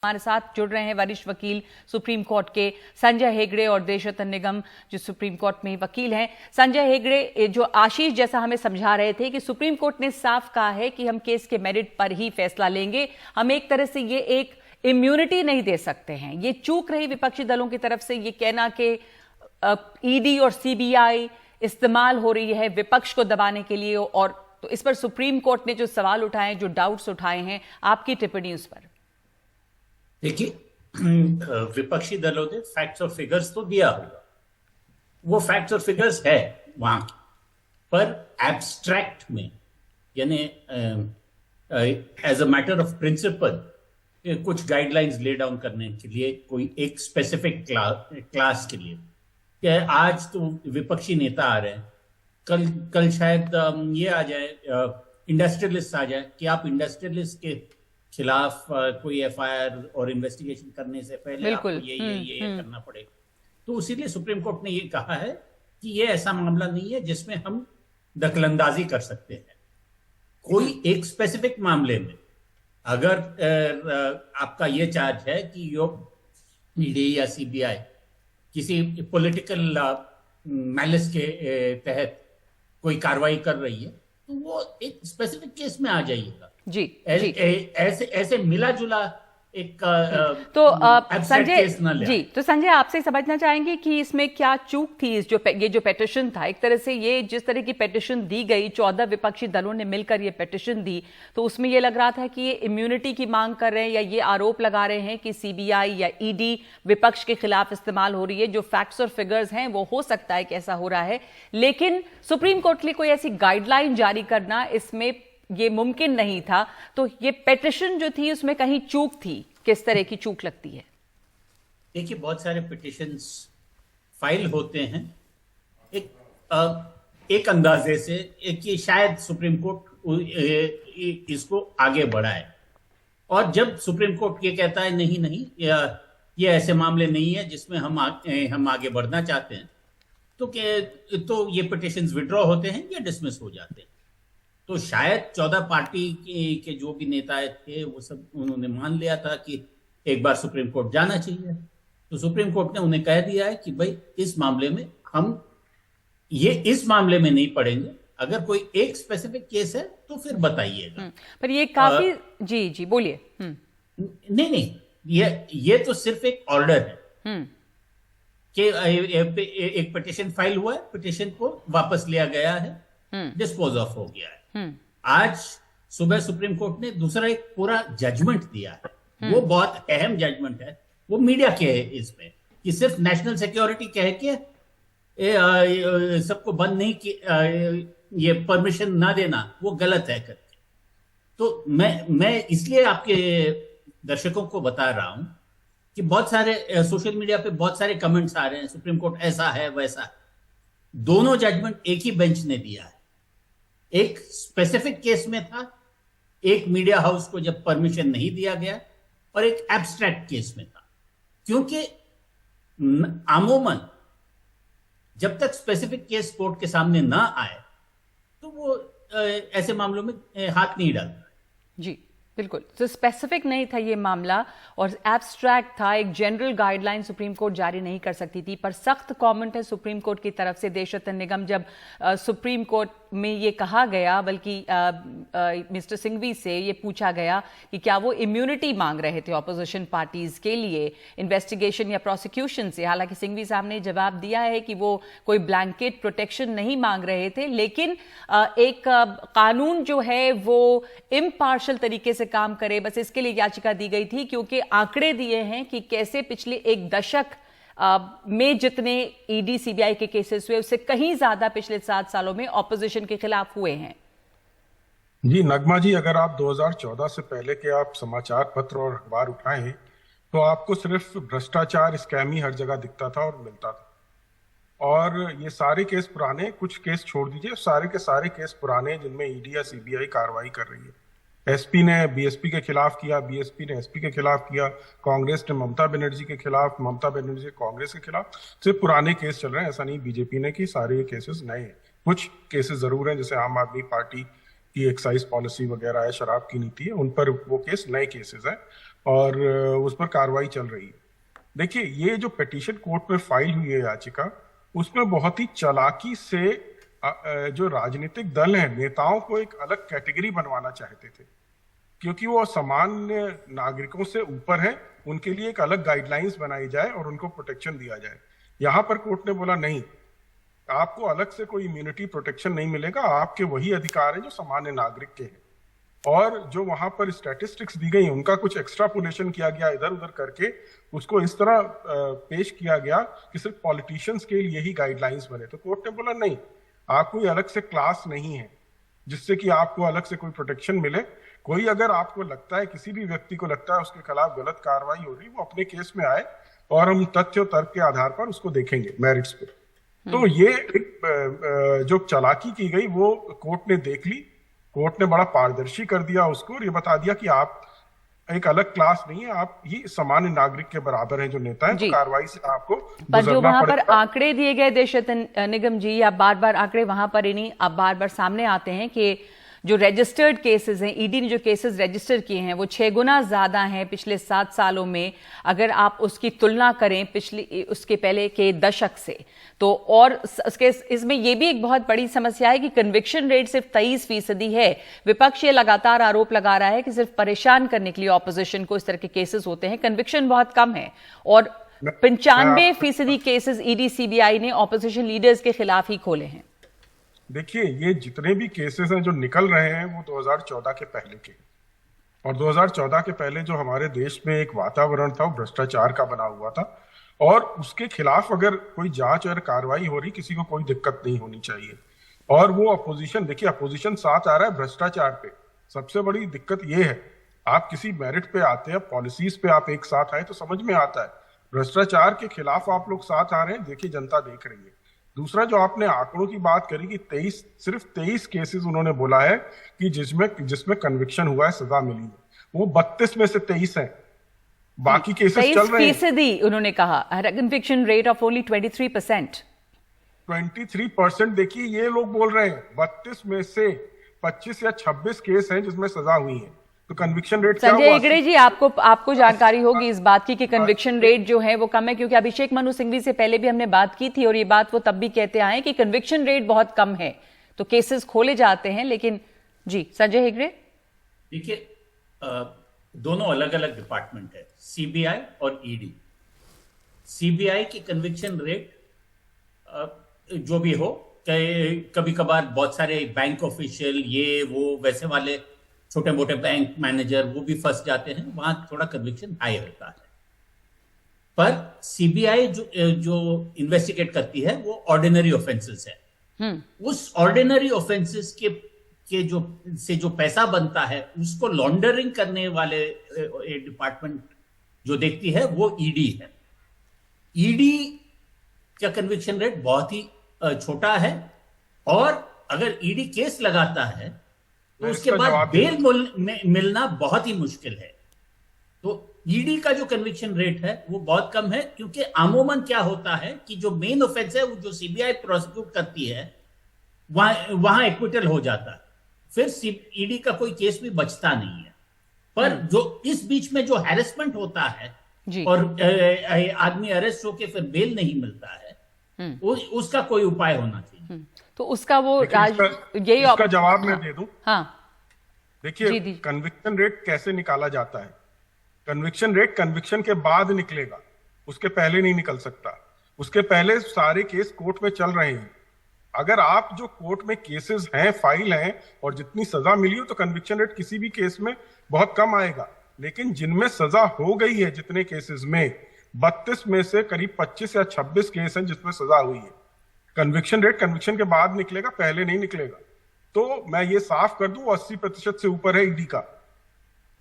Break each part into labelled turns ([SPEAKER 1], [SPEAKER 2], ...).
[SPEAKER 1] हमारे साथ जुड़ रहे हैं वरिष्ठ वकील सुप्रीम कोर्ट के संजय हेगड़े और देशरत्न निगम जो सुप्रीम कोर्ट में वकील हैं। संजय हेगड़े, जो आशीष जैसा हमें समझा रहे थे कि सुप्रीम कोर्ट ने साफ कहा है कि हम केस के मेरिट पर ही फैसला लेंगे, हम एक तरह से ये एक इम्यूनिटी नहीं दे सकते हैं। ये चूक रही विपक्षी दलों की तरफ से ये कहना कि ईडी और सीबीआई इस्तेमाल हो रही है विपक्ष को दबाने के लिए, और तो इस पर सुप्रीम कोर्ट ने जो सवाल उठाए, जो डाउट्स उठाए हैं, आपकी टिप्पणी उस पर?
[SPEAKER 2] देखिए, विपक्षी दलों ने फैक्ट्स और फिगर्स तो दिया होगा, वो फैक्ट्स और फिगर्स है वहां की, पर एब्स्ट्रैक्ट में यानी as a matter of principle कुछ गाइडलाइंस ले डाउन करने के लिए कोई एक स्पेसिफिक क्लास के लिए, क्या आज तो विपक्षी नेता आ रहे हैं, कल शायद ये आ जाए, इंडस्ट्रियलिस्ट आ जाए कि आप इंडस्ट्रियलिस्ट के खिलाफ कोई एफआईआर और इन्वेस्टिगेशन करने से पहले आपको ये करना पड़ेगा। तो इसीलिए सुप्रीम कोर्ट ने ये कहा है कि ये ऐसा मामला नहीं है जिसमें हम दखलंदाजी कर सकते हैं। कोई एक स्पेसिफिक मामले में अगर आपका ये चार्ज है कि ईडी या सीबीआई किसी पॉलिटिकल मैलिस के तहत कोई कार्रवाई कर रही है, तो वो एक स्पेसिफिक केस में आ जाइएगा।
[SPEAKER 1] जी,
[SPEAKER 2] ऐसे मिला जुला एक
[SPEAKER 1] तो संजय आपसे समझना चाहेंगे कि इसमें क्या चूक थी। ये जो पेटिशन था, एक तरह से ये जिस तरह की पेटिशन दी गई, 14 विपक्षी दलों ने मिलकर ये पेटिशन दी, तो उसमें ये लग रहा था कि ये इम्यूनिटी की मांग कर रहे हैं या ये आरोप लगा रहे हैं कि सीबीआई या ईडी विपक्ष के खिलाफ इस्तेमाल हो रही है। जो फैक्ट्स और फिगर्स हैं वो हो सकता है कि ऐसा हो रहा है, लेकिन सुप्रीम कोर्ट के लिए कोई ऐसी गाइडलाइन जारी करना इसमें ये मुमकिन नहीं था। तो ये पेटिशन जो थी उसमें कहीं चूक थी, किस तरह की चूक लगती है?
[SPEAKER 2] देखिए, बहुत सारे पिटिशंस फाइल होते हैं एक अंदाजे से कि शायद सुप्रीम कोर्ट इसको आगे बढ़ाए, और जब सुप्रीम कोर्ट ये कहता है नहीं ये ऐसे मामले नहीं है जिसमें हम आगे बढ़ना चाहते हैं, तो ये पिटिशंस विड्रॉ होते हैं या डिसमिस हो जाते हैं। तो शायद 14 पार्टी के जो भी नेता थे वो सब उन्होंने मान लिया था कि एक बार सुप्रीम कोर्ट जाना चाहिए। तो सुप्रीम कोर्ट ने उन्हें कह दिया है कि भाई इस मामले में इस मामले में नहीं पढ़ेंगे, अगर कोई एक स्पेसिफिक केस है तो फिर बताइएगा।
[SPEAKER 1] पर ये काफी जी बोलिए।
[SPEAKER 2] नहीं, ये तो सिर्फ एक ऑर्डर है कि एक पिटिशन फाइल हुआ है, पिटिशन को वापस लिया गया है, डिस्पोज ऑफ हो गया है। आज सुबह सुप्रीम कोर्ट ने दूसरा एक पूरा जजमेंट दिया है, वो बहुत अहम जजमेंट है, वो मीडिया के है इसमें, कि सिर्फ नेशनल सिक्योरिटी कह के सबको बंद नहीं कि ये परमिशन ना देना वो गलत है करके। तो मैं इसलिए आपके दर्शकों को बता रहा हूं कि बहुत सारे सोशल मीडिया पे बहुत सारे कमेंट्स आ रहे हैं, सुप्रीम कोर्ट ऐसा है वैसा है। दोनों जजमेंट एक ही बेंच ने दिया है, एक स्पेसिफिक केस में था, एक मीडिया हाउस को जब परमिशन नहीं दिया गया, और एक एब्स्ट्रैक्ट केस में था। क्योंकि अमूमन जब तक स्पेसिफिक केस कोर्ट के सामने ना आए तो वो ऐसे मामलों में हाथ नहीं डालता।
[SPEAKER 1] जी बिल्कुल, तो स्पेसिफिक नहीं था ये मामला और एब्स्ट्रैक्ट था, एक जनरल गाइडलाइन सुप्रीम कोर्ट जारी नहीं कर सकती थी। पर सख्त कमेंट है सुप्रीम कोर्ट की तरफ से। देशरत्न निगम, जब सुप्रीम कोर्ट में ये कहा गया, बल्कि मिस्टर सिंघवी से ये पूछा गया कि क्या वो इम्यूनिटी मांग रहे थे ऑपोजिशन पार्टीज के लिए इन्वेस्टिगेशन या प्रोसिक्यूशन से, हालांकि सिंघवी साहब ने जवाब दिया है कि वो कोई ब्लैंकेट प्रोटेक्शन नहीं मांग रहे थे, लेकिन एक कानून जो है वो इम्पार्शियल तरीके से काम करे, बस इसके लिए याचिका दी गई थी। क्योंकि आंकड़े दिए हैं कि कैसे पिछले एक दशक में जितने ईडी सीबीआई के केसेस हुए उससे कहीं ज्यादा पिछले 7 सालों में ऑपोजिशन के खिलाफ हुए हैं।
[SPEAKER 3] जी नगमा जी, अगर आप 2014 से पहले के आप समाचार पत्र और अखबार उठाएं तो आपको सिर्फ भ्रष्टाचार, स्कैम ही हर जगह दिखता था और मिलता था। और ये सारे केस पुराने, कुछ केस छोड़ दीजिए, सारे के सारे केस पुराने जिनमें ईडी या सीबीआई कार्रवाई कर रही है। एसपी ने बीएसपी के खिलाफ किया, बीएसपी ने एसपी के खिलाफ किया, कांग्रेस ने ममता बनर्जी के खिलाफ, ममता बनर्जी कांग्रेस के खिलाफ। सिर्फ पुराने केस चल रहे हैं, ऐसा नहीं बीजेपी ने कि सारे केसेस नए हैं। कुछ केसेस जरूर हैं, जैसे आम आदमी पार्टी की एक्साइज पॉलिसी वगैरह है, शराब की नीति है, उन पर वो केस नए केसेस हैं। और उस पर कार्रवाई चल रही है। देखिए, ये जो पिटीशन कोर्ट में फाइल हुई है याचिका, उसमें बहुत ही चालाकी से जो राजनीतिक दल हैं, नेताओं को एक अलग कैटेगरी बनवाना चाहते थे, क्योंकि वो सामान्य नागरिकों से ऊपर है, उनके लिए एक अलग गाइडलाइंस बनाई जाए और उनको प्रोटेक्शन दिया जाए। यहां पर कोर्ट ने बोला नहीं, आपको अलग से कोई इम्यूनिटी प्रोटेक्शन नहीं मिलेगा, आपके वही अधिकार हैं जो सामान्य नागरिक के हैं। और जो वहां पर स्टैटिस्टिक्स दी गई, उनका कुछ एक्स्ट्रापोलेशन किया गया इधर उधर करके, उसको इस तरह पेश किया गया कि सिर्फ पॉलिटिशियंस के लिए ही गाइडलाइंस बने। तो कोर्ट ने बोला नहीं, आप कोई अलग से क्लास नहीं है जिससे कि आपको अलग से कोई प्रोटेक्शन मिले। कोई अगर आपको लगता है, किसी भी व्यक्ति को लगता है उसके खिलाफ गलत कार्रवाई हो रही, वो अपने केस में आए और हम तथ्य और तर्क के आधार पर उसको देखेंगे मेरिट्स पे। तो ये एक जो चालाकी की गई वो कोर्ट ने देख ली। कोर्ट ने बड़ा पारदर्शी कर दिया उसको और ये बता दिया कि आप एक अलग क्लास नहीं है, आप ही सामान्य नागरिक के बराबर हैं जो नेता हैं, तो कार्रवाई से आपको
[SPEAKER 1] पर जो वहां पर आंकड़े दिए गए देशरत्न निगम जी, आप बार बार आंकड़े वहां पर ही नहीं, आप बार बार सामने आते हैं कि जो रजिस्टर्ड केसेस हैं, ईडी ने जो केसेस रजिस्टर किए हैं वो 6 गुना ज्यादा हैं पिछले 7 सालों में, अगर आप उसकी तुलना करें उसके पहले के दशक से। तो और उसके इसमें यह भी एक बहुत बड़ी समस्या है कि कन्विक्शन रेट सिर्फ 23% है। विपक्ष ये लगातार आरोप लगा रहा है कि सिर्फ परेशान करने के लिए ऑपोजिशन को इस तरह के केसेस होते हैं, कन्विक्शन बहुत कम है। और 95% केसेस ईडी सीबीआई ने ऑपोजिशन लीडर्स के खिलाफ ही खोले हैं।
[SPEAKER 3] देखिए, ये जितने भी केसेस हैं जो निकल रहे हैं वो 2014 के पहले के, और 2014 के पहले जो हमारे देश में एक वातावरण था वो भ्रष्टाचार का बना हुआ था, और उसके खिलाफ अगर कोई जांच और कार्रवाई हो रही, किसी को कोई दिक्कत नहीं होनी चाहिए। और वो अपोजिशन, देखिए अपोजिशन साथ आ रहा है भ्रष्टाचार पे। सबसे बड़ी दिक्कत ये है, आप किसी मेरिट पे आते हैं, पॉलिसीज पे आप एक साथ आए तो समझ में आता है। भ्रष्टाचार के खिलाफ आप लोग साथ आ रहे हैं, देखिए जनता देख रही है। दूसरा, जो आपने आंकड़ों की बात करी कि सिर्फ 23 केसेस उन्होंने बोला है कि जिसमें कन्विक्शन हुआ है, सजा मिली है, वो 32 में से 23 है, बाकी केसेस चल रहे हैं।
[SPEAKER 1] उन्होंने कहा कन्विक्शन रेट ऑफ ओनली 23%।
[SPEAKER 3] 23%। देखिए, ये लोग बोल रहे हैं 32 में से 25 या 26 केस हैं जिसमें सजा हुई है, तो कन्विक्शन रेट क्या हुआ?
[SPEAKER 1] संजय हेगड़े जी, आपको जानकारी होगी इस बात की कि कन्विक्शन रेट जो है वो कम है, क्योंकि अभिषेक मनु सिंघवी से पहले भी हमने बात की थी और ये बात वो तब भी कहते आए कि कन्विक्शन रेट बहुत कम है, तो केसेस खोले जाते हैं। लेकिन जी संजय हेगड़े,
[SPEAKER 2] देखिए दोनों अलग अलग डिपार्टमेंट है, सीबीआई और ईडी। सीबीआई की कन्विक्शन रेट जो भी हो, कभी कभार बहुत सारे बैंक ऑफिशियल, ये वो वैसे वाले छोटे मोटे बैंक मैनेजर वो भी फंस जाते हैं, वहां थोड़ा कन्विक्शन हाई होता है। पर सीबीआई जो इन्वेस्टिगेट करती है वो ऑर्डिनरी ऑफेंसेस है। उस ऑर्डिनरी ऑफेंसेस के जो पैसा बनता है उसको लॉन्डरिंग करने वाले डिपार्टमेंट जो देखती है वो ईडी है। ईडी का कन्विक्शन रेट बहुत ही छोटा है, और अगर ईडी केस लगाता है तो उसके बाद बेल मिलना बहुत ही मुश्किल है। तो ईडी का जो कन्विक्शन रेट है वो बहुत कम है, क्योंकि अमूमन क्या होता है कि जो मेन ऑफेंस है वो जो सीबीआई प्रोसिक्यूट करती है वहां एक्विटल हो जाता है, फिर ईडी का कोई केस भी बचता नहीं है। पर जो इस बीच में जो हैरेसमेंट होता है और आदमी अरेस्ट होके फिर बेल नहीं मिलता है, उसका कोई उपाय होना चाहिए।
[SPEAKER 1] तो उसका वो
[SPEAKER 3] यही इसका जवाब मैं दे दूं।
[SPEAKER 1] हाँ,
[SPEAKER 3] देखिए कन्विक्शन रेट कैसे निकाला जाता है। कन्विक्शन रेट कन्विक्शन के बाद निकलेगा, उसके पहले नहीं निकल सकता। उसके पहले सारे केस कोर्ट में चल रहे हैं। अगर आप जो कोर्ट में केसेस हैं, फाइल हैं, और जितनी सजा मिली हो, तो कन्विक्शन रेट किसी भी केस में बहुत कम आएगा। लेकिन जिनमें सजा हो गई है, जितने केसेस में 32 में से करीब 25 या 26 केस हैं जिसमें सजा हुई है। कन्विक्शन रेट कन्विक्शन के बाद निकलेगा, पहले नहीं निकलेगा। तो मैं ये साफ कर दूं, 80% से ऊपर है ईडी का।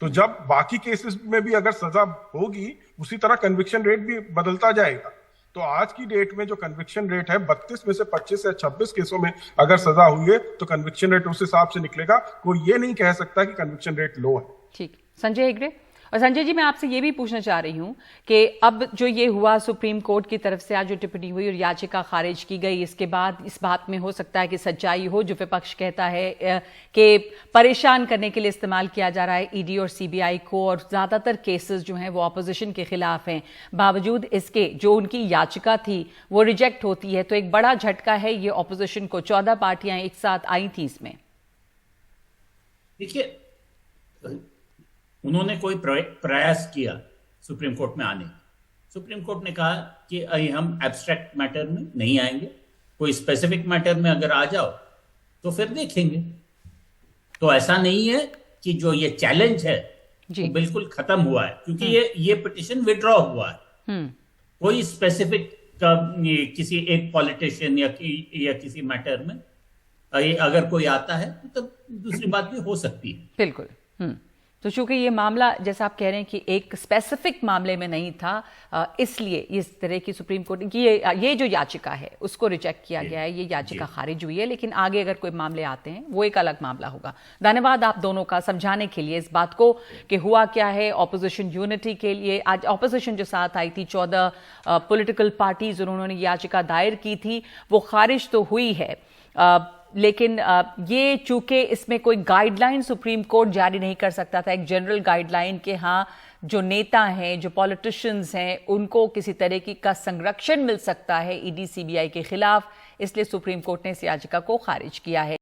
[SPEAKER 3] तो जब बाकी केसेस में भी अगर सजा होगी, उसी तरह कन्विक्शन रेट भी बदलता जाएगा। तो आज की डेट में जो कन्विक्शन रेट है, 32 में से 25 या 26 केसों में अगर सजा हुई है तो कन्विक्शन रेट उस हिसाब से निकलेगा। कोई ये नहीं कह सकता कि कन्विक्शन रेट लो है।
[SPEAKER 1] ठीक, संजय हेगड़े, और संजय जी, मैं आपसे ये भी पूछना चाह रही हूं कि अब जो ये हुआ, सुप्रीम कोर्ट की तरफ से आज जो टिप्पणी हुई और याचिका खारिज की गई, इसके बाद इस बात में हो सकता है कि सच्चाई हो जो विपक्ष कहता है कि परेशान करने के लिए इस्तेमाल किया जा रहा है ईडी और सीबीआई को, और ज्यादातर केसेस जो हैं वो ऑपोजिशन के खिलाफ हैं। बावजूद इसके जो उनकी याचिका थी वो रिजेक्ट होती है, तो एक बड़ा झटका है ये ऑपोजिशन को। 14 पार्टियां एक साथ आई थी इसमें।
[SPEAKER 2] देखिए, उन्होंने कोई प्रयास किया सुप्रीम कोर्ट में आने। सुप्रीम कोर्ट ने कहा कि हम एब्स्ट्रैक्ट मैटर में नहीं आएंगे, कोई स्पेसिफिक मैटर में अगर आ जाओ तो फिर देखेंगे। तो ऐसा नहीं है कि जो ये चैलेंज है वो बिल्कुल खत्म हुआ है, क्योंकि ये पिटिशन विड्रॉ हुआ है। कोई स्पेसिफिक किसी एक पॉलिटिशियन या किसी मैटर में अगर कोई आता है तो दूसरी बात भी हो सकती है।
[SPEAKER 1] बिल्कुल। तो चूंकि ये मामला, जैसा आप कह रहे हैं कि एक स्पेसिफिक मामले में नहीं था, इसलिए इस तरह की सुप्रीम कोर्ट की ये जो याचिका है उसको रिजेक्ट किया गया है, ये याचिका खारिज हुई है। लेकिन आगे अगर कोई मामले आते हैं वो एक अलग मामला होगा। धन्यवाद आप दोनों का समझाने के लिए इस बात को कि हुआ क्या है ऑपोजिशन यूनिटी के लिए। आज ऑपोजिशन जो साथ आई थी 14 पॉलिटिकल पार्टीज, उन्होंने याचिका दायर की थी, वो खारिज तो हुई है, लेकिन ये चूंकि इसमें कोई गाइडलाइन सुप्रीम कोर्ट जारी नहीं कर सकता था, एक जनरल गाइडलाइन के हाँ जो नेता हैं, जो पॉलिटिशियंस हैं, उनको किसी तरह का संरक्षण मिल सकता है ईडी सीबीआई के खिलाफ, इसलिए सुप्रीम कोर्ट ने इस याचिका को खारिज किया है।